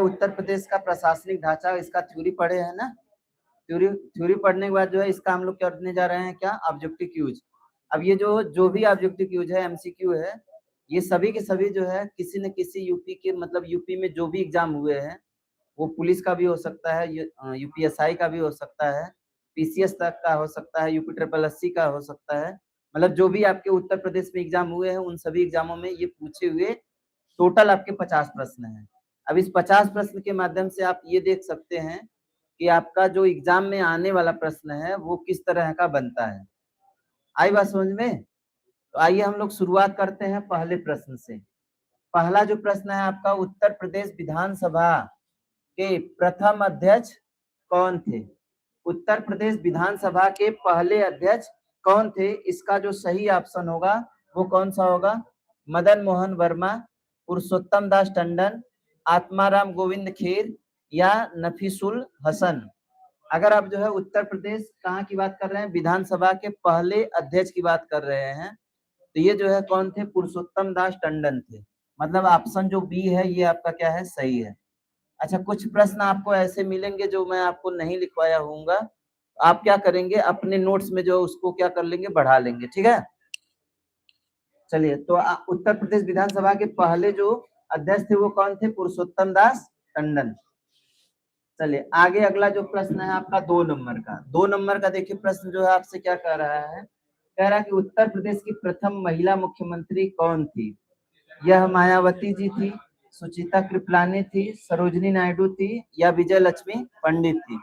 उत्तर प्रदेश का प्रशासनिक ढांचा, इसका थ्योरी पढ़े है ना। थ्योरी पढ़ने के बाद जो है इसका हम लोग करने जा रहे हैं क्या, ऑब्जेक्टिव क्यूज। अब ये जो भी ऑब्जेक्टिव क्यूज है, एमसीक्यू है, ये सभी के सभी जो है किसी न किसी यूपी के, मतलब यूपी में जो भी एग्जाम हुए हैं, वो पुलिस का भी हो सकता है, यूपीएसआई का भी हो सकता है, पीसीएस तक का हो सकता है, यूपी ट्रिपल एससी का हो सकता है, मतलब जो भी आपके उत्तर प्रदेश में एग्जाम हुए हैं उन सभी एग्जामों में ये पूछे हुए टोटल आपके 50 प्रश्न हैं। अब इस 50 प्रश्न के माध्यम से आप ये देख सकते हैं कि आपका जो एग्जाम में आने वाला प्रश्न है वो किस तरह का बनता है। आई बात समझ में? तो आइए हम लोग शुरुआत करते हैं पहले प्रश्न से। पहला जो प्रश्न है आपका, उत्तर प्रदेश विधानसभा के प्रथम अध्यक्ष कौन थे? उत्तर प्रदेश विधानसभा के पहले अध्यक्ष कौन थे? इसका जो सही ऑप्शन होगा वो कौन सा होगा? मदन मोहन वर्मा, पुरुषोत्तम दास टंडन, आत्माराम गोविंद खेर या नफीसुल हसन। अगर आप जो है उत्तर प्रदेश कहाँ की बात कर रहे हैं, विधानसभा के पहले अध्यक्ष की बात कर रहे हैं, तो ये जो है कौन थे? पुरुषोत्तम दास टंडन थे। मतलब ऑप्शन जो बी है ये आपका क्या है, सही है। अच्छा, कुछ प्रश्न आपको ऐसे मिलेंगे जो मैं आपको नहीं लिखवाया होऊंगा, आप क्या करेंगे अपने नोट्स में जो उसको क्या कर लेंगे, बढ़ा लेंगे, ठीक है। चलिए, तो उत्तर प्रदेश विधानसभा के पहले जो अध्यक्ष थे वो कौन थे? पुरुषोत्तम दास टंडन। चलिए आगे, अगला जो प्रश्न है आपका 2 नंबर का देखिए प्रश्न जो है आपसे क्या कह रहा है, कह रहा है कि उत्तर प्रदेश की प्रथम महिला मुख्यमंत्री कौन थी? यह मायावती जी थी, सुचिता कृपलानी थी, सरोजिनी नायडू थी या विजय लक्ष्मी पंडित थी।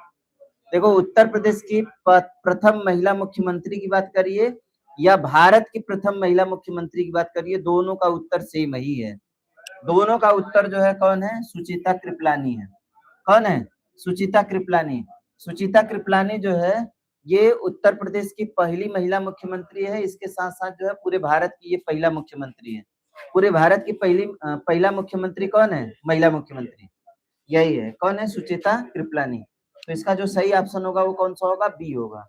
देखो, उत्तर प्रदेश की प्रथम महिला मुख्यमंत्री की बात करिए या भारत की प्रथम महिला मुख्यमंत्री की बात करिए, दोनों का उत्तर सेम ही है। दोनों का उत्तर जो है कौन है? सुचिता कृपलानी है। कौन है? सुचिता कृपलानी। सुचिता कृपलानी जो है ये उत्तर प्रदेश की पहली महिला मुख्यमंत्री है, इसके साथ साथ जो है पूरे भारत की ये पहला मुख्यमंत्री है। पूरे भारत की पहला मुख्यमंत्री कौन है? महिला मुख्यमंत्री यही है। कौन है? सुचिता कृपलानी। तो इसका जो सही ऑप्शन होगा वो कौन सा होगा? बी होगा।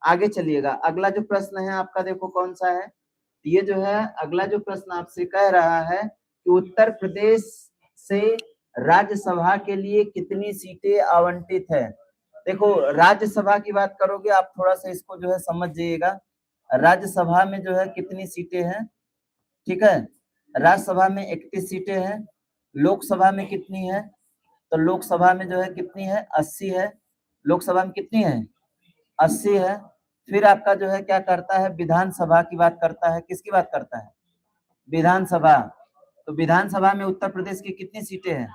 आगे चलिएगा, अगला जो प्रश्न है आपका देखो कौन सा है। ये जो है अगला जो प्रश्न आपसे कह रहा है कि उत्तर प्रदेश से राज्यसभा के लिए कितनी सीटें आवंटित है। देखो, राज्यसभा की बात करोगे आप, थोड़ा सा इसको जो है समझ जाइएगा। राज्यसभा में जो है कितनी सीटें हैं, ठीक है। राज्यसभा में 31 सीटें हैं। लोकसभा में कितनी है? तो लोकसभा में जो है कितनी है? 80 है। लोकसभा में कितनी है? 80 है। फिर आपका जो है क्या करता है, विधानसभा की बात करता है। किसकी बात करता है? विधानसभा। तो विधानसभा में उत्तर प्रदेश की कितनी सीटें हैं?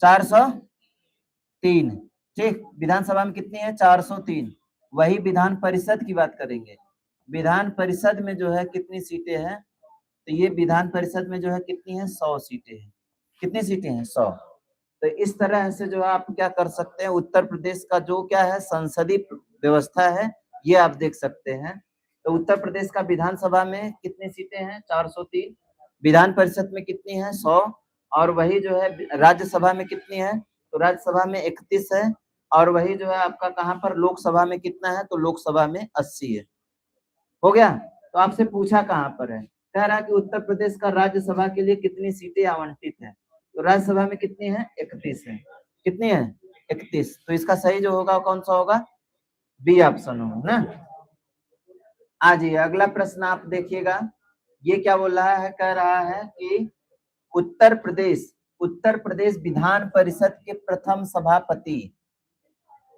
403। ठीक, विधानसभा में कितनी है? 403। वही विधान परिषद की बात करेंगे, विधान परिषद में जो है कितनी सीटें हैं? तो ये विधान परिषद में जो है कितनी है? 100 सीटें हैं। कितनी सीटें हैं? 100। तो इस तरह से जो आप क्या कर सकते हैं, उत्तर प्रदेश का जो क्या है संसदीय व्यवस्था है ये आप देख सकते हैं। तो उत्तर प्रदेश का विधानसभा में कितनी सीटें हैं? 403। विधान परिषद में कितनी है? 100। और वही जो है राज्यसभा में कितनी है? तो राज्यसभा में 31 है। और वही जो है आपका कहाँ पर लोकसभा में कितना है? तो लोकसभा में 80 है। हो गया। तो आपसे पूछा कहाँ पर है, कह रहा है कि उत्तर प्रदेश का राज्यसभा के लिए कितनी सीटें आवंटित है। तो राज्यसभा में कितनी है? 31 है। कितनी है? 31। तो इसका सही जो होगा कौन सा होगा? बी ऑप्शन होगा ना। आ जाइए, अगला प्रश्न आप देखिएगा। ये क्या बोल रहा है, कह रहा है कि उत्तर प्रदेश विधान परिषद के प्रथम सभापति,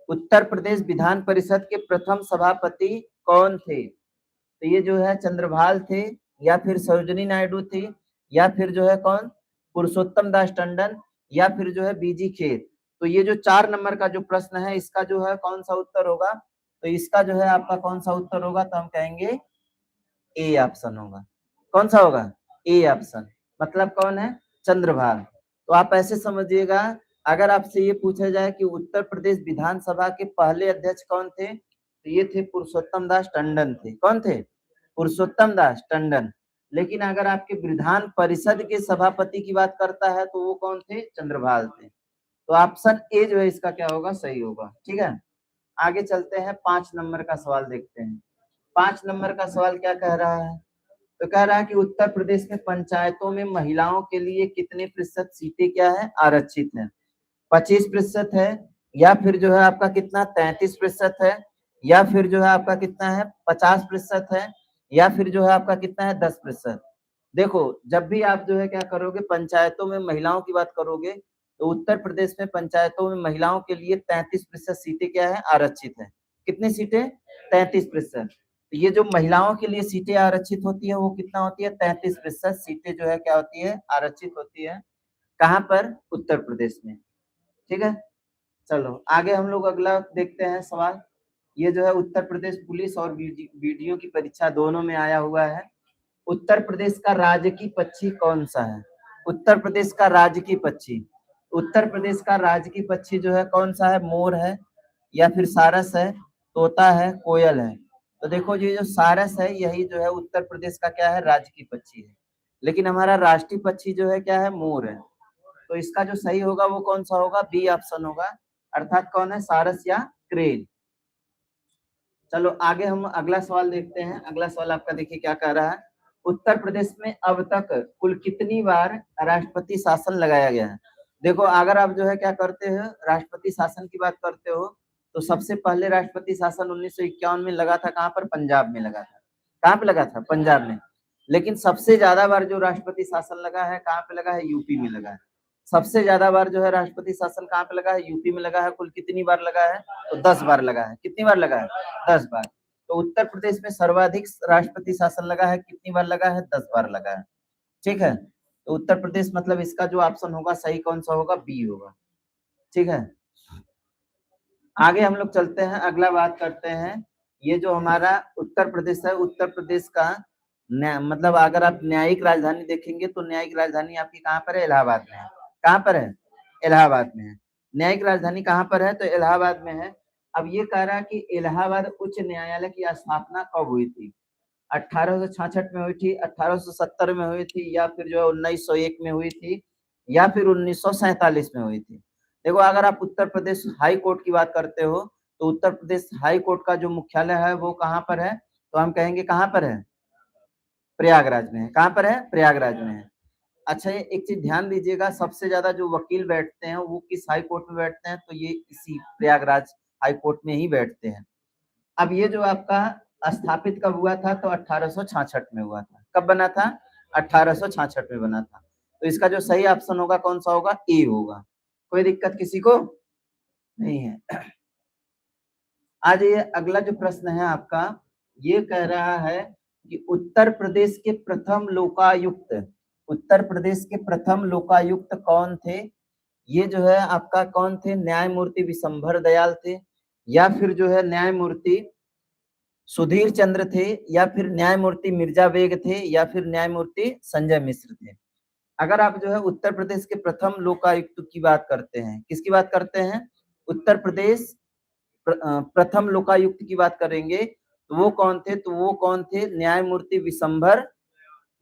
उत्तर प्रदेश विधान परिषद के प्रथम सभापति कौन थे? तो ये जो है चंद्रभाल थे, या फिर सरोजिनी नायडू थी, या फिर जो है कौन? पुरुषोत्तम दास टंडन, या फिर जो है बीजी खेर। तो ये जो 4 नंबर का जो प्रश्न है इसका जो है कौन सा उत्तर होगा? तो इसका जो है आपका कौन सा उत्तर होगा? तो हम कहेंगे ए ऑप्शन होगा। कौन सा होगा? A option. मतलब कौन है? चंद्रभाल। तो आप ऐसे समझिएगा, अगर आपसे ये पूछा जाए कि उत्तर प्रदेश विधानसभा के पहले अध्यक्ष कौन थे, तो ये थे पुरुषोत्तम दास टंडन थे। कौन थे? पुरुषोत्तम दास टंडन। लेकिन अगर आपके विधान परिषद के सभापति की बात करता है तो वो कौन थे? चंद्रभाल थे। तो ऑप्शन ए जो है इसका क्या होगा? सही होगा। ठीक है, आगे चलते हैं, 5 नंबर का सवाल देखते हैं। 5 नंबर का सवाल क्या कह रहा है, तो कह रहा है कि उत्तर प्रदेश में पंचायतों में महिलाओं के लिए कितने प्रतिशत सीटें क्या है आरक्षित है, 25% है, या फिर जो है आपका कितना 33% है, या फिर जो है आपका कितना है 50% है, या फिर जो है आपका कितना है 10%। देखो जब भी आप जो है क्या करोगे पंचायतों में महिलाओं की बात करोगे तो उत्तर प्रदेश में पंचायतों में महिलाओं के लिए 33% सीटें क्या है आरक्षित है। कितनी सीटें? 33%। तो ये जो महिलाओं के लिए सीटें आरक्षित होती है वो कितना होती है 33% सीटें जो है क्या होती है आरक्षित होती है। कहाँ पर? उत्तर प्रदेश में। ठीक है, चलो आगे हम लोग अगला देखते हैं सवाल। ये जो है उत्तर प्रदेश पुलिस और वीडियो की परीक्षा दोनों में आया हुआ है। उत्तर प्रदेश का राजकीय पक्षी कौन सा है? उत्तर प्रदेश का राजकीय पक्षी, उत्तर प्रदेश का राजकीय पक्षी जो है कौन सा है? मोर है, या फिर सारस है, तोता है, कोयल है। तो देखो ये जो सारस है यही जो है उत्तर प्रदेश का क्या है राजकीय पक्षी है, लेकिन हमारा राष्ट्रीय पक्षी जो है क्या है? मोर है। तो इसका जो सही होगा वो कौन सा होगा? बी ऑप्शन होगा, अर्थात कौन है? सारस या क्रेन। चलो आगे हम अगला सवाल देखते हैं। अगला सवाल आपका देखिए क्या कह रहा है। उत्तर प्रदेश में अब तक कुल कितनी बार राष्ट्रपति शासन लगाया गया है? देखो अगर आप जो है क्या करते हो राष्ट्रपति शासन की बात करते हो तो सबसे पहले राष्ट्रपति शासन 1951 में लगा था। कहाँ पर? पंजाब में लगा था। कहाँ पे लगा था? पंजाब में। लेकिन सबसे ज्यादा बार जो राष्ट्रपति शासन लगा है कहाँ पे लगा है? यूपी में लगा है। सबसे ज्यादा बार जो है राष्ट्रपति शासन कहाँ पे लगा है? यूपी में लगा है। कुल कितनी बार लगा है? तो 10 बार लगा है। कितनी बार लगा है? 10 बार। तो उत्तर प्रदेश में सर्वाधिक राष्ट्रपति शासन लगा है, कितनी बार लगा है? 10 बार लगा है। ठीक है, तो उत्तर प्रदेश मतलब इसका जो ऑप्शन होगा सही कौन सा होगा? बी होगा। ठीक है, आगे हम लोग चलते हैं, अगला बात करते हैं। ये जो हमारा उत्तर प्रदेश है, उत्तर प्रदेश का मतलब अगर आप न्यायिक राजधानी देखेंगे तो न्यायिक राजधानी आपकी कहाँ पर है? इलाहाबाद में है। कहाँ पर है? इलाहाबाद में है। न्यायिक राजधानी कहाँ पर है? तो इलाहाबाद में है। अब ये कह रहा है कि इलाहाबाद उच्च न्यायालय की स्थापना कब हुई थी? 1866 में हुई थी, 1870 में हुई थी, या फिर जो 1901 में हुई थी, या फिर 1947 में हुई थी। देखो अगर आप उत्तर प्रदेश हाई कोर्ट की बात करते हो तो उत्तर प्रदेश हाई कोर्ट का जो मुख्यालय है वो कहाँ पर है? तो हम कहेंगे कहाँ पर है? प्रयागराज में है। कहाँ पर है? प्रयागराज में है। अच्छा ये एक चीज ध्यान दीजिएगा, सबसे ज्यादा जो वकील बैठते हैं वो किस हाई कोर्ट में बैठते हैं? तो ये इसी प्रयागराज हाई कोर्ट में ही बैठते हैं। अब ये जो आपका स्थापित कब हुआ था? तो 1866 में हुआ था। कब बना था? 1866 में बना था। तो इसका जो सही ऑप्शन होगा कौन सा होगा? ए होगा। कोई दिक्कत किसी को नहीं है। आज ये अगला जो प्रश्न है आपका, ये कह रहा है कि उत्तर प्रदेश के प्रथम लोकायुक्त, उत्तर प्रदेश के प्रथम लोकायुक्त कौन थे? ये जो है आपका कौन थे? न्यायमूर्ति विशंभर दयाल थे, या फिर जो है न्यायमूर्ति सुधीर चंद्र थे, या फिर न्यायमूर्ति मिर्जा बेग थे, या फिर न्यायमूर्ति संजय मिश्र थे। अगर आप जो है उत्तर प्रदेश के प्रथम लोकायुक्त की बात करते हैं, किसकी बात करते हैं? उत्तर प्रदेश प्रथम लोकायुक्त की बात करेंगे तो वो कौन थे? तो वो कौन थे? न्यायमूर्ति विशंभर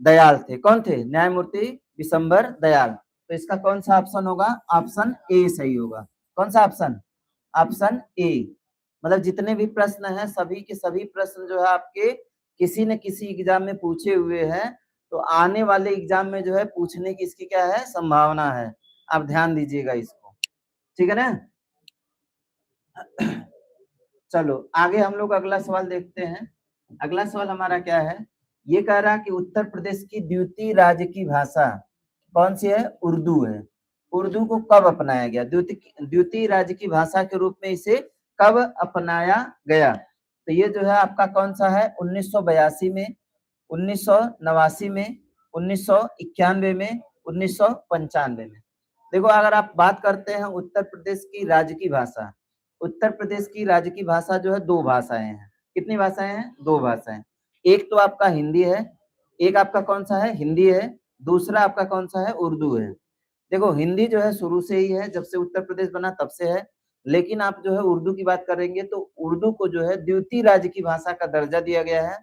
दयाल थे। कौन थे? न्यायमूर्ति विशंभर दयाल। तो इसका कौन सा ऑप्शन होगा? ऑप्शन ए सही होगा। कौन सा ऑप्शन? Option A. मतलब जितने भी प्रश्न हैं सभी के सभी प्रश्न जो है आपके किसी न किसी एग्जाम में पूछे हुए हैं, तो आने वाले एग्जाम में जो है पूछने की इसकी क्या है? संभावना है। आप ध्यान दीजिएगा इसको। ठीक है ना? चलो आगे हम लोग अगला सवाल देखते हैं। अगला सवाल हमारा क्या है? ये कह रहा है कि उत्तर प्रदेश की द्वितीय राज्य की भाषा कौन सी है? उर्दू है। उर्दू को कब अपनाया गया? द्वितीय राज्य की भाषा के रूप में इसे कब अपनाया गया? तो ये जो है आपका कौन सा है? 1982 में, 1989 में, 1991 में, 1995 में। देखो अगर आप बात करते हैं उत्तर प्रदेश की राज्य की भाषा, उत्तर प्रदेश की राज्य की भाषा जो है दो भाषाएं हैं। कितनी भाषाएं हैं? दो भाषाएं। एक तो आपका हिंदी है, एक आपका कौन सा है? हिंदी है। दूसरा आपका कौन सा है? उर्दू है। देखो हिंदी जो है शुरू से ही है, जब से उत्तर प्रदेश बना तब से है। लेकिन आप जो है उर्दू की बात करेंगे तो उर्दू को जो है द्वितीय राज्य की भाषा का दर्जा दिया गया है।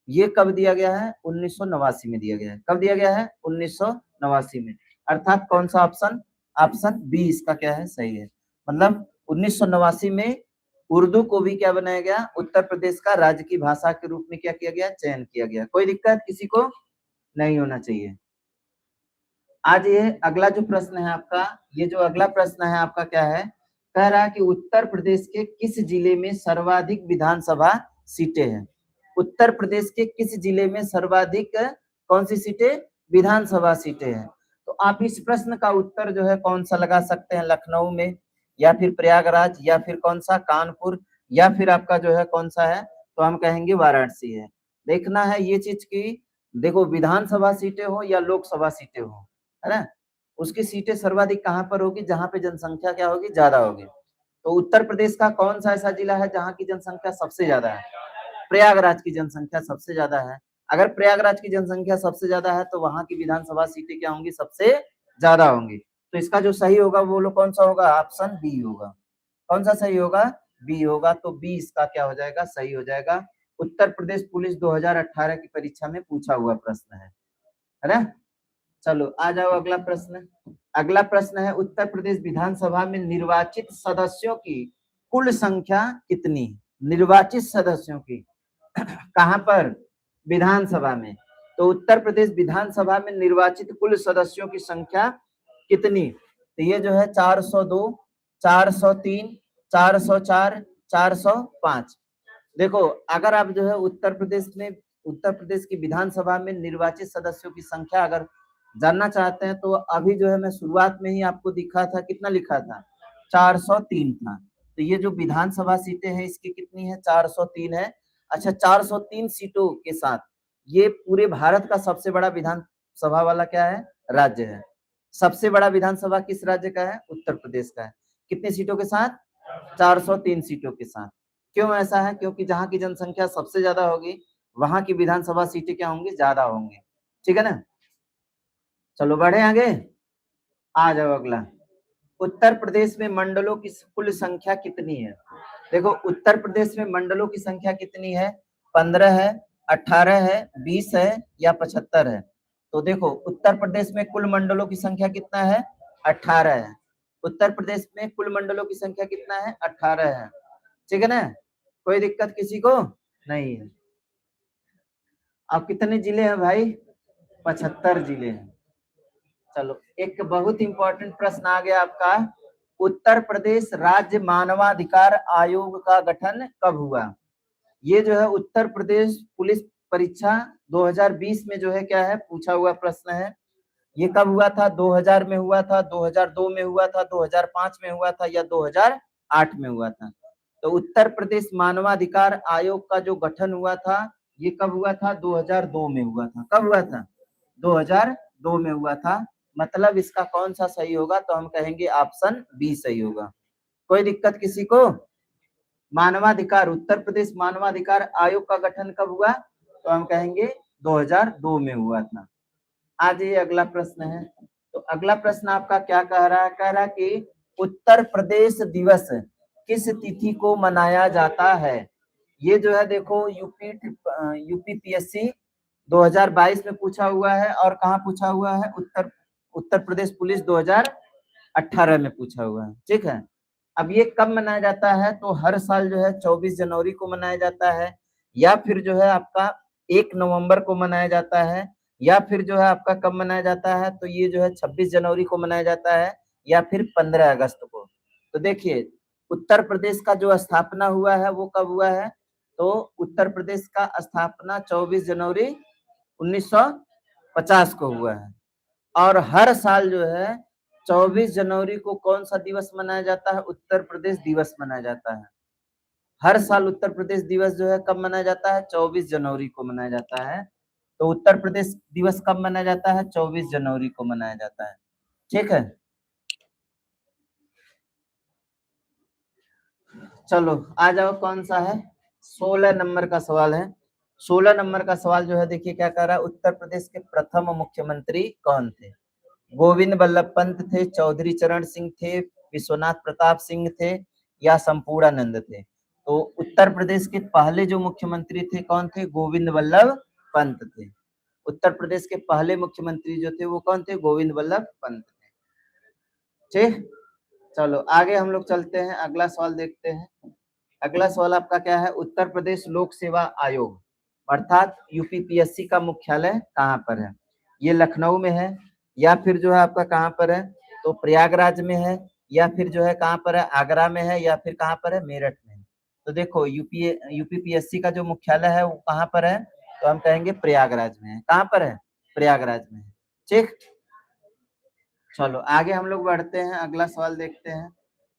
ये कब दिया गया है? 1989 में दिया गया है। कब दिया गया है? 1989 में। अर्थात कौन सा ऑप्शन? ऑप्शन बी इसका क्या है? सही है। मतलब 1989 में उर्दू को भी क्या बनाया गया, उत्तर प्रदेश का राज्य की भाषा के रूप में क्या किया गया, चयन किया गया। कोई दिक्कत किसी को नहीं होना चाहिए। आज ये अगला जो प्रश्न है आपका, ये जो अगला प्रश्न है आपका क्या है, कह रहा है कि उत्तर प्रदेश के किस जिले में सर्वाधिक विधानसभा सीटें हैं। उत्तर प्रदेश के किस जिले में सर्वाधिक कौन सी सीटें, विधानसभा सीटें हैं। तो आप इस प्रश्न का उत्तर जो है कौन सा लगा सकते हैं, लखनऊ में, या फिर प्रयागराज, या फिर कौन सा कानपुर, या फिर आपका जो है कौन सा है, तो हम कहेंगे वाराणसी है। देखना है ये चीज की, देखो विधानसभा सीटें हो या लोकसभा सीटें हो, है ना, उसकी सीटें सर्वाधिक कहां पर होगी, जहां पे जनसंख्या क्या होगी, ज्यादा होगी। तो उत्तर प्रदेश का कौन सा ऐसा जिला है जहां की जनसंख्या सबसे ज्यादा है, प्रयागराज की जनसंख्या सबसे ज्यादा है। अगर प्रयागराज की जनसंख्या सबसे ज्यादा है तो वहां की विधानसभा सीटें क्या होंगी, सबसे ज्यादा होंगी। तो इसका जो सही होगा वो लोग कौन सा होगा, ऑप्शन बी होगा। कौन सा सही होगा, बी होगा। तो बी इसका क्या हो जाएगा, सही हो जाएगा। उत्तर प्रदेश पुलिस 2018 की परीक्षा में पूछा हुआ प्रश्न है ना। चलो आ जाओ अगला प्रश्न। अगला प्रश्न है, उत्तर प्रदेश विधानसभा में निर्वाचित सदस्यों की कुल संख्या कितनी, निर्वाचित सदस्यों की कहां पर, विधानसभा में। तो उत्तर प्रदेश विधानसभा में निर्वाचित कुल सदस्यों की संख्या कितनी, तो ये जो है 402, 403, 404, 405। देखो अगर आप जो है उत्तर प्रदेश की विधानसभा में निर्वाचित सदस्यों की संख्या अगर जानना चाहते हैं, तो अभी जो है मैं शुरुआत में ही आपको दिखा था, कितना लिखा था, 403 था। तो ये जो विधानसभा सीटें हैं इसकी कितनी है, 403 है। अच्छा 403 सीटों के साथ ये पूरे भारत का सबसे बड़ा विधानसभा वाला क्या है, राज्य है। सबसे बड़ा विधानसभा किस राज्य का है, उत्तर प्रदेश का है। कितनी सीटों के साथ, 403 सीटों के साथ। क्यों ऐसा है, क्योंकि जहां की जनसंख्या सबसे ज्यादा होगी वहां की विधानसभा सीटें क्या होंगी, ज्यादा होंगी। ठीक है ना। चलो बढ़े आगे, आ जाओ अगला। उत्तर प्रदेश में मंडलों की कुल संख्या कितनी है। देखो उत्तर प्रदेश में मंडलों की संख्या कितनी है, 15 है, 18 है, 20 है या 75 है। तो देखो उत्तर प्रदेश में कुल मंडलों की संख्या कितना है, 18 है। उत्तर प्रदेश में कुल मंडलों की संख्या कितना है, 18 है। ठीक है ना, कोई दिक्कत किसी को नहीं है। अब कितने जिले हैं भाई, 75 जिले हैं। चलो एक बहुत इंपॉर्टेंट प्रश्न आ गया आपका, उत्तर प्रदेश राज्य मानवाधिकार आयोग का गठन कब हुआ। ये जो है उत्तर प्रदेश पुलिस परीक्षा 2020 में जो है क्या है, पूछा हुआ प्रश्न है। ये कब हुआ था, 2000 में हुआ था, 2002 में हुआ था, 2005 में हुआ था या 2008 में हुआ था। तो उत्तर प्रदेश मानवाधिकार आयोग का जो गठन हुआ था ये कब हुआ था, 2002 में हुआ था। कब हुआ था, 2002 में हुआ था। मतलब इसका कौन सा सही होगा, तो हम कहेंगे ऑप्शन बी सही होगा। कोई दिक्कत किसी को, मानवाधिकार उत्तर प्रदेश मानवाधिकार आयोग का गठन कब हुआ, तो हम कहेंगे 2002 में हुआ था। आज ये अगला प्रश्न है। तो अगला प्रश्न आपका क्या कह रहा है, कह रहा है कि उत्तर प्रदेश दिवस किस तिथि को मनाया जाता है। ये जो है देखो यूपीपीएससी 2022 में पूछा हुआ है, और कहाँ पूछा हुआ है, उत्तर प्रदेश पुलिस 2018 में पूछा हुआ है। ठीक है, अब ये कब मनाया जाता है, तो हर साल जो है 24 जनवरी को मनाया जाता है, या फिर जो है आपका 1 नवंबर को मनाया जाता है, या फिर जो है आपका कब मनाया जाता है, तो ये जो है 26 जनवरी को मनाया जाता है, या फिर 15 अगस्त को। तो देखिए उत्तर प्रदेश का जो स्थापना हुआ है वो कब हुआ है, तो उत्तर प्रदेश का स्थापना 24 जनवरी 1950 को हुआ है। और हर साल जो है 24 जनवरी को कौन सा दिवस मनाया जाता है, उत्तर प्रदेश दिवस मनाया जाता है। हर साल उत्तर प्रदेश दिवस जो है कब मनाया जाता है, 24 जनवरी को मनाया जाता है। तो उत्तर प्रदेश दिवस कब मनाया जाता है, 24 जनवरी को मनाया जाता है। ठीक है, चलो आ जाओ, कौन सा है, 16 नंबर का सवाल है। 16 नंबर का सवाल जो है देखिए क्या कह रहा है, उत्तर प्रदेश के प्रथम मुख्यमंत्री कौन थे। गोविंद बल्लभ पंत थे, चौधरी चरण सिंह थे, विश्वनाथ प्रताप सिंह थे, या संपूर्णानंद थे। तो उत्तर प्रदेश के पहले जो मुख्यमंत्री थे कौन थे, गोविंद बल्लभ पंत थे। उत्तर प्रदेश के पहले मुख्यमंत्री जो थे वो कौन थे, गोविंद बल्लभ पंत थे। ठीक, चलो आगे हम लोग चलते हैं, अगला सवाल देखते हैं। अगला सवाल आपका क्या है, उत्तर प्रदेश लोक सेवा आयोग अर्थात यूपीपीएससी का मुख्यालय कहाँ पर है? ये लखनऊ में है, या फिर जो है आपका कहाँ पर है, तो प्रयागराज में है, या फिर जो है कहाँ पर है, आगरा में है, या फिर कहाँ पर है, मेरठ में है। तो देखो यूपीपीएससी का जो मुख्यालय है वो कहाँ पर है, तो हम कहेंगे प्रयागराज में है। कहाँ पर है? प्रयागराज में है। ठीक, चलो आगे हम लोग बढ़ते हैं, अगला सवाल देखते हैं।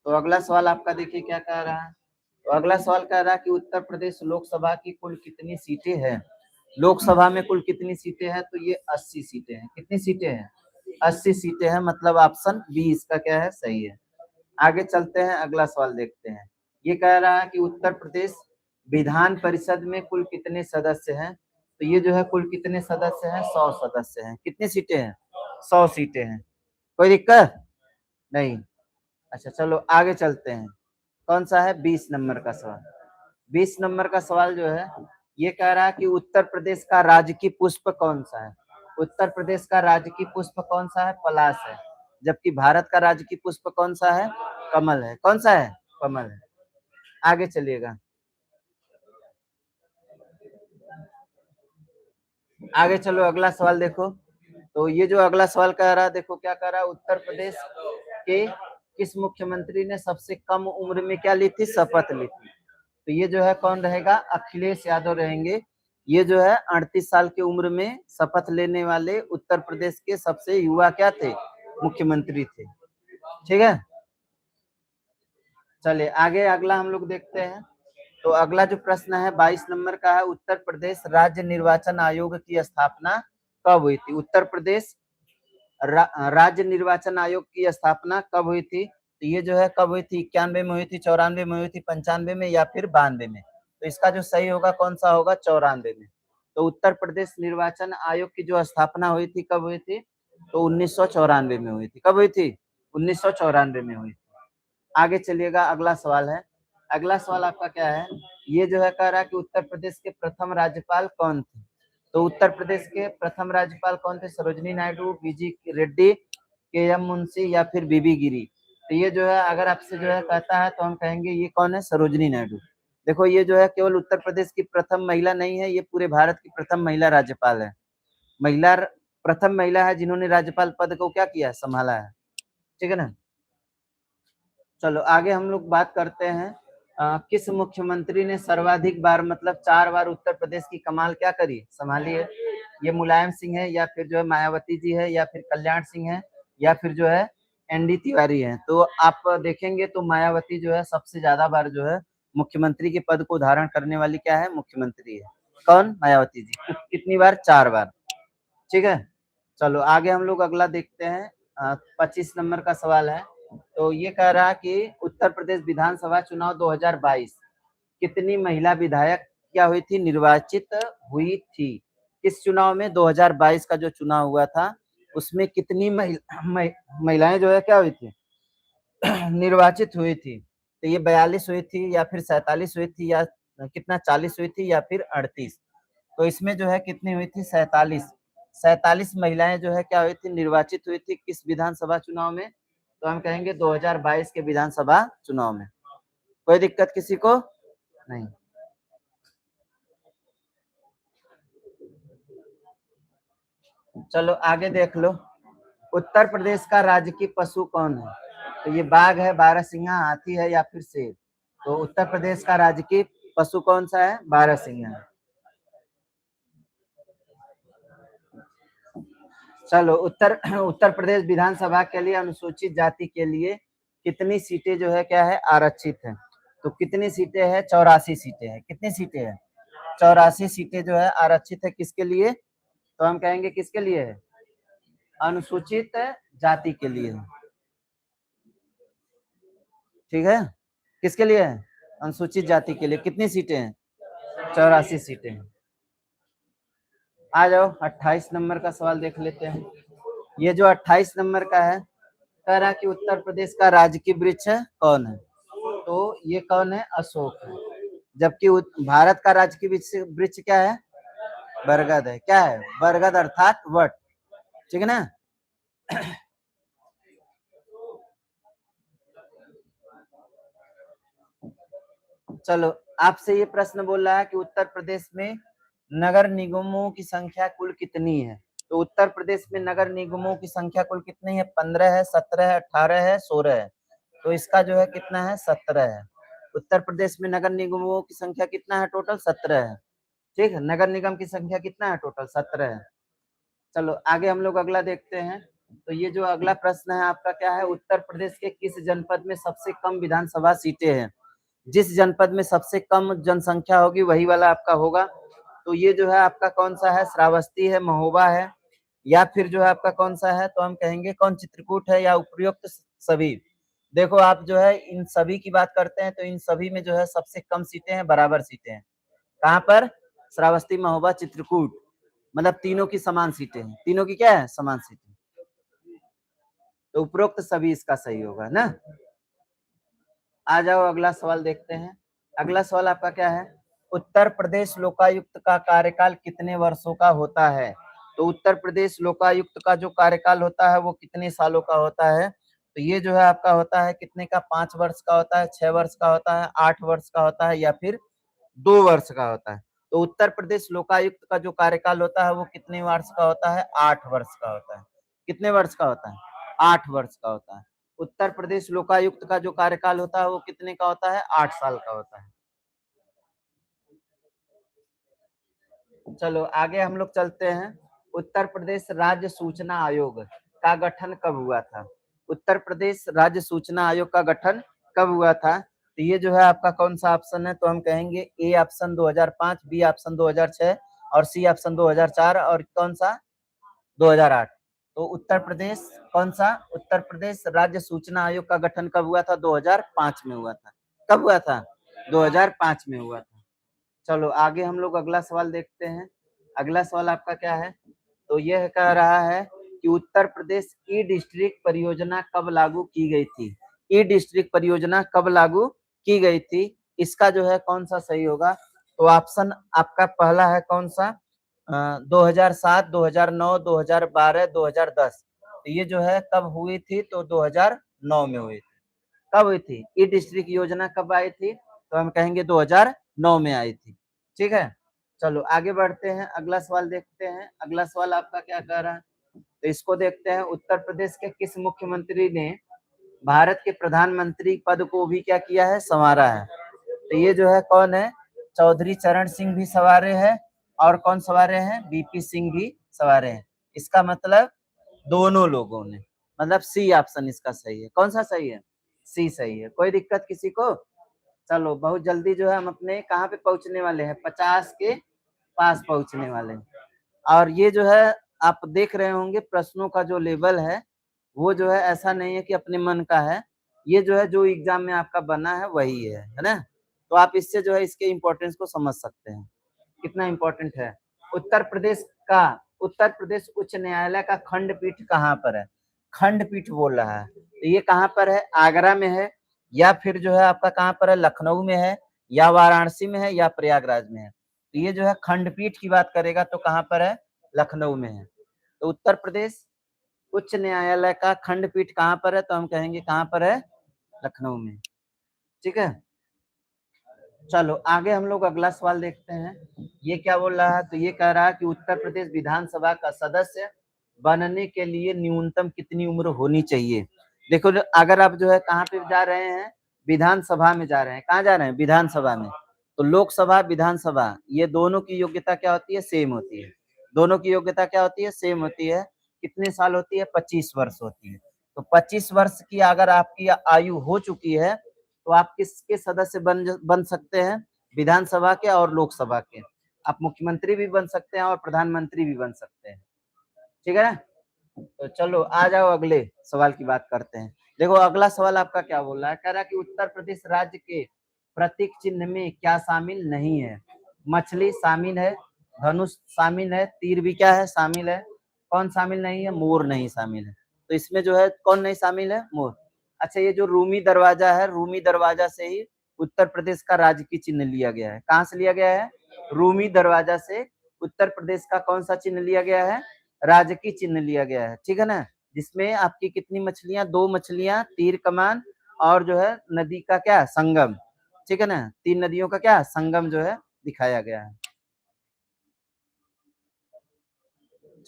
तो अगला सवाल आपका देखिए क्या कह रहा है। तो अगला सवाल कह रहा है कि उत्तर प्रदेश लोकसभा की कुल कितनी सीटें हैं? लोकसभा में कुल कितनी सीटें हैं? तो ये 80 सीटें हैं। कितनी सीटें हैं? 80 सीटें हैं, मतलब ऑप्शन बी इसका क्या है, सही है। आगे चलते हैं, अगला सवाल देखते हैं। ये कह रहा है कि उत्तर प्रदेश विधान परिषद में कुल कितने सदस्य हैं? तो ये जो है कुल कितने सदस्य हैं? 100 सदस्य हैं। कितनी सीटें हैं? 100 सीटें हैं। कोई दिक्कत नहीं। अच्छा चलो आगे चलते हैं। कौन सा है? 20 नंबर का सवाल। 20 नंबर का सवाल जो है ये कह रहा है कि उत्तर प्रदेश का राजकीय पुष्प कौन सा है? उत्तर प्रदेश का राजकीय पुष्प कौन सा है? पलाश है। जबकि भारत का राजकीय पुष्प कौन सा है? कमल है। कौन सा है? कमल है। आगे चलिएगा, आगे चलो अगला सवाल देखो। तो ये जो अगला सवाल कह रहा है, देखो क्या कह रहा है, उत्तर प्रदेश के किस मुख्यमंत्री ने सबसे कम उम्र में क्या ली थी? शपथ ली थी। तो ये जो है कौन रहेगा? अखिलेश यादव रहेंगे। ये जो है 38 साल की उम्र में शपथ लेने वाले उत्तर प्रदेश के सबसे युवा क्या थे? मुख्यमंत्री थे। ठीक है, चलिए आगे अगला हम लोग देखते हैं। तो अगला जो प्रश्न है 22 नंबर का है, उत्तर प्रदेश राज्य निर्वाचन आयोग की स्थापना कब हुई थी? उत्तर प्रदेश राज्य निर्वाचन आयोग की स्थापना कब हुई थी? तो ये जो है कब हुई थी? 91 में हुई थी, 94 में हुई थी, 95 में, या फिर 92 में? तो इसका जो सही होगा कौन सा होगा? 94 में। तो उत्तर प्रदेश निर्वाचन आयोग की जो स्थापना हुई थी कब हुई थी? तो 1994 में हुई थी। कब हुई थी? 1994 में हुई थी। आगे चलिएगा, अगला सवाल है। अगला सवाल आपका क्या है, ये जो है कह रहा है कि उत्तर प्रदेश के प्रथम राज्यपाल कौन थे? तो उत्तर प्रदेश के प्रथम राज्यपाल कौन थे? सरोजनी नायडू, बीजी रेड्डी, के एम मुंशी, या फिर बीबी गिरी? तो ये जो है अगर आपसे जो है कहता है तो हम कहेंगे ये कौन है? सरोजनी नायडू। देखो ये जो है केवल उत्तर प्रदेश की प्रथम महिला नहीं है, ये पूरे भारत की प्रथम महिला राज्यपाल है। महिला प्रथम महिला है जिन्होंने राज्यपाल पद को क्या किया है? संभाला है। ठीक है ना। चलो आगे हम लोग बात करते हैं, किस मुख्यमंत्री ने सर्वाधिक बार मतलब 4 बार उत्तर प्रदेश की कमाल क्या करी? संभाली है। ये मुलायम सिंह है, या फिर जो है मायावती जी है, या फिर कल्याण सिंह है, या फिर जो है एनडी तिवारी है? तो आप देखेंगे तो मायावती जो है सबसे ज्यादा बार जो है मुख्यमंत्री के पद को धारण करने वाली क्या है? मुख्यमंत्री है। कौन? मायावती जी। कितनी बार? 4 बार। ठीक है, चलो आगे हम लोग अगला देखते हैं। 25 नंबर का सवाल है। तो ये कह रहा है कि उत्तर प्रदेश विधानसभा चुनाव 2022 कितनी महिला विधायक क्या हुई थी? निर्वाचित हुई थी। किस चुनाव में? 2022 का जो चुनाव हुआ था उसमें कितनी महिलाएं जो है क्या हुई थी? निर्वाचित हुई थी। तो ये 42 हुई थी, या फिर 47 हुई थी, या कितना 40 हुई थी, या फिर 38? तो इसमें जो है कितनी हुई थी? 47। 47 महिलाएं जो है क्या हुई थी? निर्वाचित हुई थी। किस विधानसभा चुनाव में? तो हम कहेंगे 2022 के विधानसभा चुनाव में। कोई दिक्कत किसी को नहीं। चलो आगे देख लो। उत्तर प्रदेश का राजकीय पशु कौन है? तो ये बाघ है, बारहसिंगा, हाथी है, या फिर शेर? तो उत्तर प्रदेश का राजकीय पशु कौन सा है? बारहसिंगा है। चलो उत्तर प्रदेश विधानसभा के लिए अनुसूचित जाति के लिए कितनी सीटें जो है क्या है? आरक्षित है। तो कितनी सीटें हैं? 84 सीटें हैं। कितनी सीटें हैं? 84 सीटें जो है आरक्षित है। किसके लिए? तो हम कहेंगे किसके लिए है? अनुसूचित जाति के लिए है। ठीक है, किसके लिए है? अनुसूचित जाति के लिए। कितनी सीटें हैं? 84 सीटें हैं। आ जाओ 28 नंबर का सवाल देख लेते हैं। ये जो 28 नंबर का है, कह रहा कि उत्तर प्रदेश का राजकीय वृक्ष कौन है? तो ये कौन है? अशोक है। जबकि भारत का राजकीय वृक्ष क्या है? बरगद है। क्या है? बरगद अर्थात वट। ठीक है ना। चलो, आपसे ये प्रश्न बोल रहा है कि उत्तर प्रदेश में नगर निगमों की संख्या कुल कितनी है। तो उत्तर प्रदेश में नगर निगमों की संख्या कुल कितनी है? 15 है, 17 है, 18 है, 16 है। तो इसका जो है कितना है? 17 है। उत्तर प्रदेश में नगर निगमों की संख्या कितना है? टोटल 17 है। ठीक है, नगर निगम की संख्या कितना है? टोटल 17 है। चलो आगे हम लोग अगला देखते हैं। तो ये जो अगला प्रश्न है आपका क्या है? उत्तर प्रदेश के किस जनपद में सबसे कम विधानसभा सीटें हैं? जिस जनपद में सबसे कम जनसंख्या होगी वही वाला आपका होगा। तो ये जो है आपका कौन सा है? श्रावस्ती है, महोबा है, या फिर जो है आपका कौन सा है? तो हम कहेंगे कौन, चित्रकूट है या उपयुक्त सभी। देखो आप जो है इन सभी की बात करते हैं तो इन सभी में जो है सबसे कम सीटें हैं, बराबर सीटें हैं। कहाँ पर? श्रावस्ती, महोबा, चित्रकूट, मतलब तीनों की समान सीटें हैं। तीनों की क्या है? समान सीटें। तो उपरोक्त सभी इसका सही होगा ना। आ जाओ अगला सवाल देखते हैं। अगला सवाल आपका क्या है? उत्तर प्रदेश लोकायुक्त का कार्यकाल कितने वर्षों का होता है? तो उत्तर प्रदेश लोकायुक्त का जो कार्यकाल होता है वो कितने सालों का होता है? तो ये जो है आपका होता है कितने का? 5 वर्ष का होता है, 6 वर्ष का होता है, 8 वर्ष का होता है, या फिर 2 वर्ष का होता है। तो उत्तर प्रदेश लोकायुक्त का जो कार्यकाल होता है वो कितने वर्ष का होता है? 8 वर्ष का होता है। कितने वर्ष का होता है? 8 वर्ष का होता है। उत्तर प्रदेश लोकायुक्त का जो कार्यकाल होता है वो कितने का होता है? 8 साल का होता है। चलो आगे हम लोग चलते हैं। उत्तर प्रदेश राज्य सूचना आयोग का गठन कब हुआ था? उत्तर प्रदेश राज्य सूचना आयोग का गठन कब हुआ था? तो ये जो है आपका कौन सा ऑप्शन है? तो हम कहेंगे ए ऑप्शन 2005, बी ऑप्शन 2006 और सी ऑप्शन 2004 और कौन सा? 2008। तो उत्तर प्रदेश कौन सा? उत्तर प्रदेश राज्य सूचना आयोग का गठन कब हुआ था? 2005 में हुआ था। कब हुआ था? 2005 में हुआ था। चलो आगे हम लोग अगला सवाल देखते हैं। अगला सवाल आपका क्या है? तो यह कह रहा है कि उत्तर प्रदेश ई डिस्ट्रिक्ट परियोजना कब लागू की गई थी? ई डिस्ट्रिक्ट परियोजना कब लागू की गई थी? इसका जो है कौन सा सही होगा? तो ऑप्शन आपका पहला है कौन सा? 2007, 2009, 2012, 2010। तो ये जो है कब हुई थी? तो 2009 में हुई थी। कब हुई थी? ई डिस्ट्रिक्ट योजना कब आई थी? तो हम कहेंगे 2009 में आई थी। ठीक है, चलो आगे बढ़ते हैं, अगला सवाल देखते हैं। अगला सवाल आपका क्या कह रहा है? तो इसको देखते हैं। उत्तर प्रदेश के किस मुख्यमंत्री ने भारत के प्रधानमंत्री पद को भी क्या किया है? संवारा है। तो ये जो है कौन है? चौधरी चरण सिंह भी संवारे हैं और कौन संवारे हैं? बीपी सिंह भी संवारे हैं। इसका मतलब दोनों लोगों ने, मतलब सी ऑप्शन इसका सही है। कौन सा सही है? सी सही है। कोई दिक्कत किसी को? चलो बहुत जल्दी जो है हम अपने कहाँ पे पहुंचने वाले हैं? 50 के पास पहुंचने वाले हैं। और ये जो है आप देख रहे होंगे प्रश्नों का जो लेवल है वो जो है ऐसा नहीं है कि अपने मन का है। ये जो है जो एग्जाम में आपका बना है वही है ना। तो आप इससे जो है इसके इम्पोर्टेंस को समझ सकते हैं कितना इम्पोर्टेंट है। उत्तर प्रदेश का, उत्तर प्रदेश उच्च न्यायालय का खंडपीठ कहाँ पर है? खंडपीठ बोल रहा है तो ये कहाँ पर है? आगरा में है, या फिर जो है आपका कहाँ पर है? लखनऊ में है, या वाराणसी में है, या प्रयागराज में है। तो ये जो है खंडपीठ की बात करेगा तो कहाँ पर है? लखनऊ में है। तो उत्तर प्रदेश उच्च न्यायालय का खंडपीठ कहाँ पर है? तो हम कहेंगे कहाँ पर है? लखनऊ में। ठीक है, चलो आगे हम लोग अगला सवाल देखते हैं। ये क्या बोल रहा है? तो ये कह रहा है कि उत्तर प्रदेश विधानसभा का सदस्य बनने के लिए न्यूनतम कितनी उम्र होनी चाहिए? देखो अगर आप जो है कहाँ पे जा रहे हैं? विधानसभा में जा रहे हैं। कहाँ जा रहे हैं? विधानसभा में। तो लोकसभा, विधानसभा, ये दोनों की योग्यता क्या होती है? सेम होती है। दोनों की योग्यता क्या होती है? सेम होती है। कितने साल होती है? 25 वर्ष होती है। तो 25 वर्ष की अगर आपकी आयु हो चुकी है तो आप किसके सदस्य बन सकते हैं? विधानसभा के और लोकसभा के। आप मुख्यमंत्री भी बन सकते हैं और प्रधानमंत्री भी बन सकते हैं। ठीक है ना। तो चलो आ जाओ अगले सवाल की बात करते हैं। देखो अगला सवाल आपका क्या बोल रहा है? कह रहा है कि उत्तर प्रदेश राज्य के प्रतीक चिन्ह में क्या शामिल नहीं है? मछली शामिल है, धनुष शामिल है, तीर भी क्या है? शामिल है। कौन शामिल नहीं है? मोर नहीं शामिल है। तो इसमें जो है कौन नहीं शामिल है? मोर। अच्छा, ये जो रूमी दरवाजा है, रूमी दरवाजा से ही उत्तर प्रदेश का राजकीय चिन्ह लिया गया है। कहाँ से लिया गया है? रूमी दरवाजा से उत्तर प्रदेश का कौन सा चिन्ह लिया गया है? राजकीय चिन्ह लिया गया है। ठीक है ना। जिसमें आपकी कितनी मछलियां? 2 मछलियां, तीर कमान और जो है नदी का क्या? संगम। ठीक है ना, 3 नदियों का क्या संगम जो है दिखाया गया है।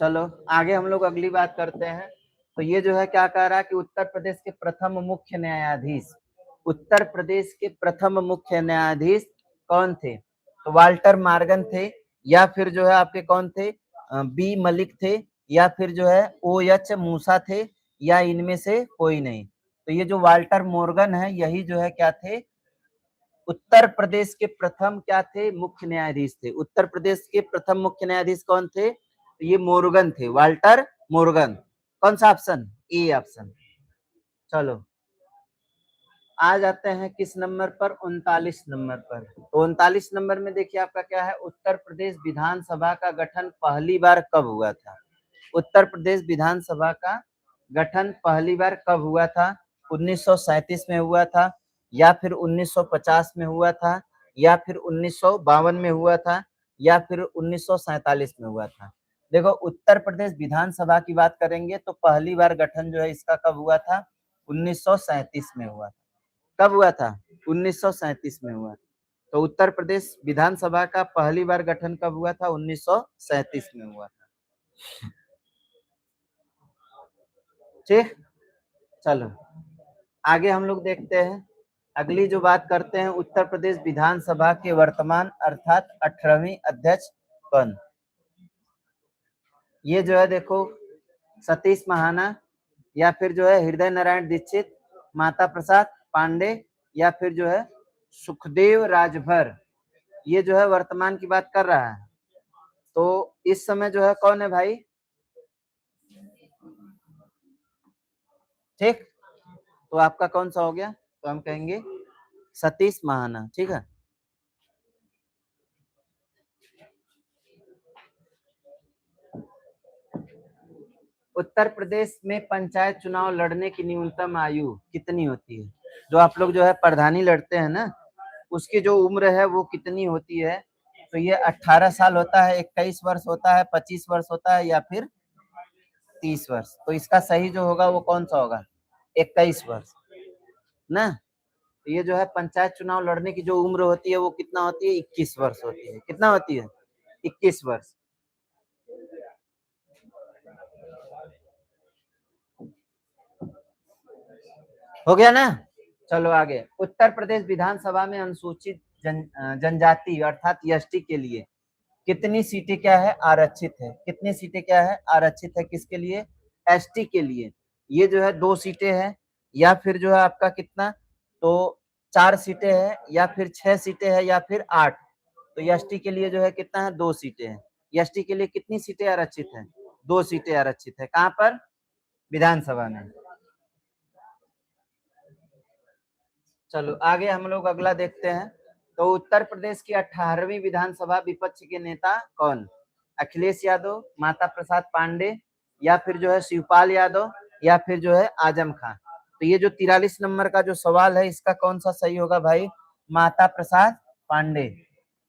चलो आगे हम लोग अगली बात करते हैं। तो ये जो है क्या कह रहा है कि उत्तर प्रदेश के प्रथम मुख्य न्यायाधीश, उत्तर प्रदेश के प्रथम मुख्य न्यायाधीश कौन थे? तो वाल्टर मॉर्गन थे, या फिर जो है आपके कौन थे, बी मलिक थे, या फिर जो है ओ एच मूसा थे, या इनमें से कोई नहीं। तो ये जो वाल्टर मॉर्गन है यही जो है क्या थे, उत्तर प्रदेश के प्रथम क्या थे, मुख्य न्यायाधीश थे। उत्तर प्रदेश के प्रथम मुख्य न्यायाधीश कौन थे? तो ये मोर्गन थे, वाल्टर मोर्गन। कौन सा ऑप्शन? A option. चलो आ जाते हैं किस नंबर पर, 39 नंबर पर। तो 39 नंबर में देखिए आपका क्या है, उत्तर प्रदेश विधानसभा का गठन पहली बार कब हुआ था? उत्तर प्रदेश विधानसभा का गठन पहली बार कब हुआ था? 1937 में हुआ था, या फिर 1950 में हुआ था, या फिर 1952 में हुआ था, या फिर 1947 में हुआ था। देखो उत्तर प्रदेश विधानसभा की बात करेंगे तो पहली बार गठन जो है इसका कब हुआ था? 1937 में हुआ था। कब हुआ था? 1937 में हुआ। तो उत्तर प्रदेश विधानसभा का पहली बार गठन कब हुआ था? 1937 में हुआ था। ठीक, चलो आगे हम लोग देखते हैं। अगली जो बात करते हैं, उत्तर प्रदेश विधानसभा के वर्तमान अर्थात 18वीं अध्यक्ष कौन? ये जो है देखो, सतीश महाना, या फिर जो है हृदय नारायण दीक्षित, माता प्रसाद पांडे, या फिर जो है सुखदेव राजभर। ये जो है वर्तमान की बात कर रहा है। तो इस समय जो है कौन है भाई? ठीक, तो आपका कौन सा हो गया? तो हम कहेंगे सतीश महाना। ठीक है, उत्तर प्रदेश में पंचायत चुनाव लड़ने की न्यूनतम आयु कितनी होती है? जो आप लोग जो है प्रधानी लड़ते हैं ना, उसकी जो उम्र है वो कितनी होती है? तो ये 18 साल होता है, 21 वर्ष होता है, 25 वर्ष होता है, या फिर 30 वर्ष। तो इसका सही जो होगा वो कौन सा होगा? 21 वर्ष ना। तो ये जो है पंचायत चुनाव लड़ने की जो उम्र होती है वो कितना होती है? 21 वर्ष होती है। कितना होती है? 21 वर्ष। हो गया ना। चलो आगे, उत्तर प्रदेश विधानसभा में अनुसूचित जनजाति अर्थात एसटी के लिए कितनी सीटें क्या है? आरक्षित है। कितनी सीटें क्या है? आरक्षित है। किसके लिए? एसटी के लिए। ये जो है 2 सीटें हैं, या फिर जो है आपका कितना, तो 4 सीटें हैं, या फिर 6 सीटें हैं, या फिर 8। तो एसटी के लिए जो है कितना है? 2 सीटें हैं। एसटी के लिए कितनी सीटें आरक्षित हैं? 2 सीटें आरक्षित है। कहाँ पर? विधानसभा में। चलो आगे हम लोग अगला देखते हैं। तो उत्तर प्रदेश की 18वीं विधानसभा विपक्ष के नेता कौन? अखिलेश यादव, माता प्रसाद पांडे, या फिर जो है शिवपाल यादव, या फिर जो है आजम खान। तो ये जो 43 नंबर का जो सवाल है इसका कौन सा सही होगा भाई? माता प्रसाद पांडे।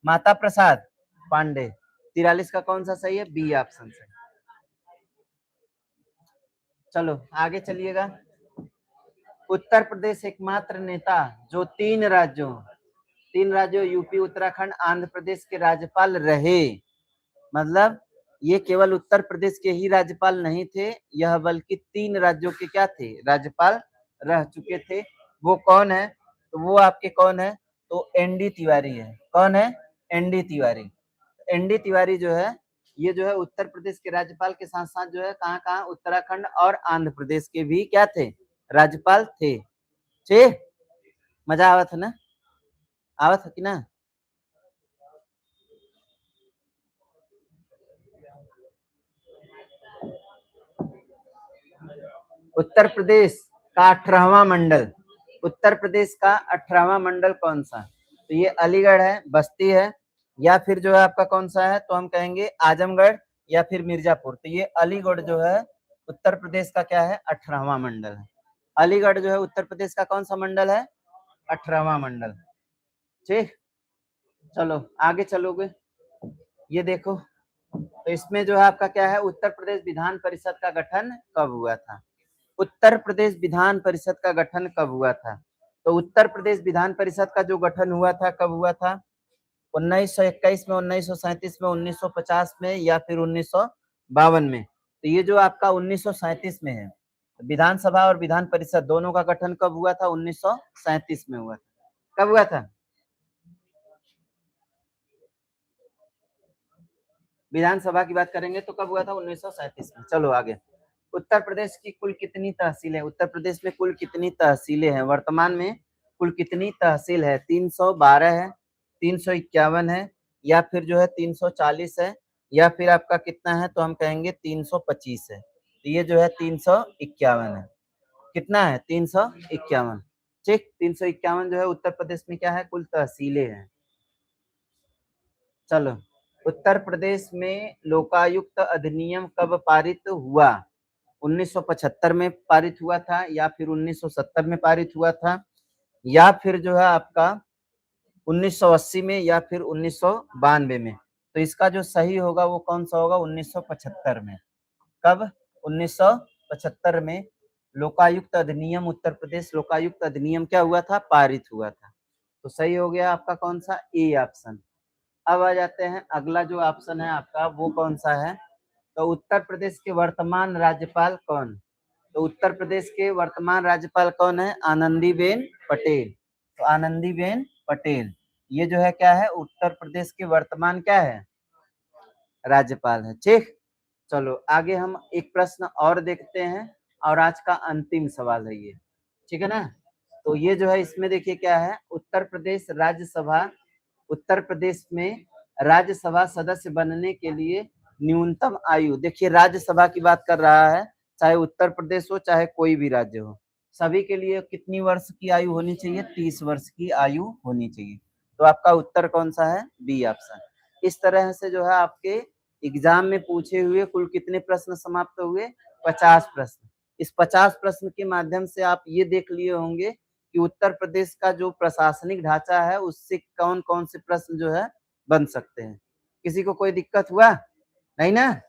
माता प्रसाद पांडे 43 का कौन सा सही है? बी ऑप्शन सही। चलो आगे चलिएगा। उत्तर प्रदेश एकमात्र नेता जो 3 राज्यों यूपी, उत्तराखंड, आंध्र प्रदेश के राज्यपाल रहे। मतलब ये केवल उत्तर प्रदेश के ही राज्यपाल नहीं थे, यह बल्कि 3 राज्यों के क्या थे? राज्यपाल रह चुके थे। वो कौन है? तो वो आपके कौन है? तो एनडी तिवारी है। कौन है? एनडी तिवारी। एनडी तिवारी जो है ये जो है उत्तर प्रदेश के राज्यपाल के साथ साथ जो है कहाँ कहाँ, उत्तराखंड और आंध्र प्रदेश के भी क्या थे? राज्यपाल थे। ठीक, मजा आवत है ना? आवत है कि ना? उत्तर प्रदेश का 18वां मंडल, उत्तर प्रदेश का 18वां मंडल कौन सा? तो ये अलीगढ़ है, बस्ती है, या फिर जो है आपका कौन सा है? तो हम कहेंगे आजमगढ़, या फिर मिर्जापुर। तो ये अलीगढ़ जो है उत्तर प्रदेश का क्या है? 18वां मंडल है। अलीगढ़ जो है उत्तर प्रदेश का कौन सा मंडल है? 18वां मंडल। ठीक, चलो आगे चलोगे। ये देखो, तो इसमें जो है आपका क्या है? उत्तर प्रदेश विधान परिषद का गठन कब हुआ था? उत्तर प्रदेश विधान परिषद का गठन कब हुआ था? तो उत्तर प्रदेश विधान परिषद का जो गठन हुआ था कब हुआ था? 1921 में, 1937 में, 1950 में या फिर 1952 में? तो ये जो आपका 1937 में है। विधानसभा और विधान परिषद दोनों का गठन कब हुआ था? 1937 में हुआ था। कब हुआ था? विधानसभा की बात करेंगे तो कब हुआ था? 1937 में। चलो आगे। उत्तर प्रदेश की कुल कितनी तहसीलें? उत्तर प्रदेश में कुल कितनी तहसीलें हैं वर्तमान में? कुल कितनी तहसील है? 312 है, 351 है, या फिर जो है 340 है, या फिर आपका कितना है? तो हम कहेंगे 325 है। तो ये जो है 351 है। कितना है? 351। ठीक, 351 जो है उत्तर प्रदेश में क्या है? कुल तहसीलें हैं। चलो, उत्तर प्रदेश में लोकायुक्त अधिनियम कब पारित हुआ? 1975 में पारित हुआ था, या फिर 1970 में पारित हुआ था, या फिर जो है आपका 1980 में, या फिर 1992 में? तो इसका जो सही होगा वो कौन सा होगा? 1975 में। कब? 1975 में लोकायुक्त अधिनियम, उत्तर प्रदेश लोकायुक्त अधिनियम क्या हुआ था? पारित हुआ था। तो सही हो गया आपका कौन सा? A option. अब आ जाते हैं, अगला जो ऑप्शन है आपका वो कौन सा है? तो उत्तर प्रदेश के वर्तमान राज्यपाल कौन? तो उत्तर प्रदेश के वर्तमान राज्यपाल कौन है? आनंदीबेन पटेल। तो आनंदीबेन पटेल ये जो है क्या है? उत्तर प्रदेश के वर्तमान क्या है? राज्यपाल है। ठीक, चलो आगे हम एक प्रश्न और देखते हैं, और आज का अंतिम सवाल है ये, ठीक है ना? तो ये जो है इसमें देखिए क्या है, उत्तर प्रदेश राज्यसभा, उत्तर प्रदेश में राज्यसभा सदस्य बनने के लिए न्यूनतम आयु, देखिए राज्यसभा की बात कर रहा है, चाहे उत्तर प्रदेश हो चाहे कोई भी राज्य हो, सभी के लिए कितनी वर्ष की आयु होनी चाहिए? 30 वर्ष की आयु होनी चाहिए। तो आपका उत्तर कौन सा है? B option. इस तरह से जो है आपके एग्जाम में पूछे हुए कुल कितने प्रश्न समाप्त हुए? 50 प्रश्न। इस 50 प्रश्न के माध्यम से आप ये देख लिए होंगे कि उत्तर प्रदेश का जो प्रशासनिक ढांचा है उससे कौन कौन से प्रश्न जो है बन सकते हैं। किसी को कोई दिक्कत हुआ? नहीं ना?